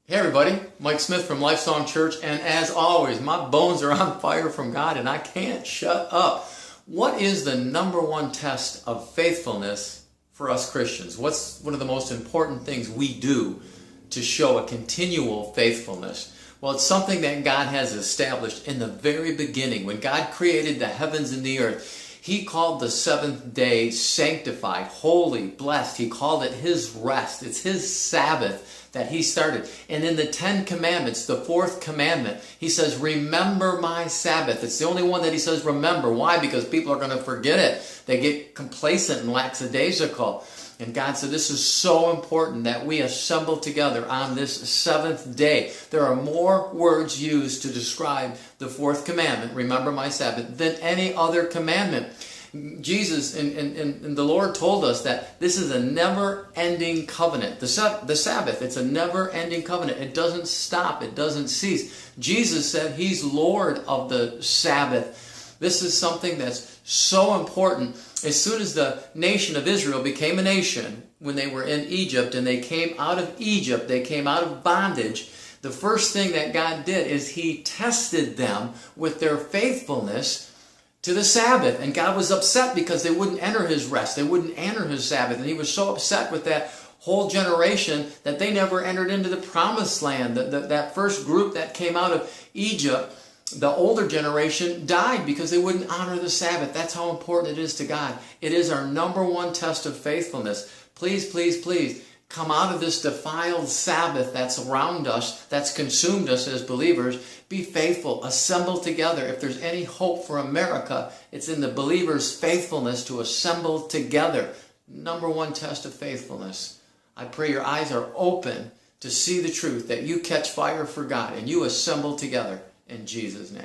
Hey everybody, Mike Smith from Lifesong Church, and as always, my bones are on fire from God and I can't shut up. What is the number one test of faithfulness for us Christians? What's one of the most important things we do to show a continual faithfulness? Well, it's something that God has established in the very beginning. When God created the heavens and the earth, He called the seventh day sanctified, holy, blessed. He called it His rest. It's His Sabbath that He started. And in the Ten Commandments, the fourth commandment, He says, remember my Sabbath. It's the only one that He says remember. Why? Because people are going to forget it. They get complacent and lackadaisical. And God said this is so important that we assemble together on this seventh day. There are more words used to describe the fourth commandment, remember my Sabbath, than any other commandment. Jesus and the Lord told us that this is a never-ending covenant. The Sabbath, it's a never-ending covenant. It doesn't stop. It doesn't cease. Jesus said He's Lord of the Sabbath. This is something that's so important. As soon as the nation of Israel became a nation, when they were in Egypt and they came out of Egypt, they came out of bondage, the first thing that God did is He tested them with their faithfulness to the Sabbath. And God was upset because they wouldn't enter His rest. They wouldn't enter His Sabbath. And He was so upset with that whole generation that they never entered into the promised land. That first group that came out of Egypt, the older generation, died because they wouldn't honor the Sabbath. That's how important it is to God. It is our number one test of faithfulness. Please, please, please come out of this defiled Sabbath that's around us, that's consumed us as believers. Be faithful. Assemble together. If there's any hope for America, it's in the believers' faithfulness to assemble together. Number one test of faithfulness. I pray your eyes are open to see the truth, that you catch fire for God and you assemble together in Jesus' name.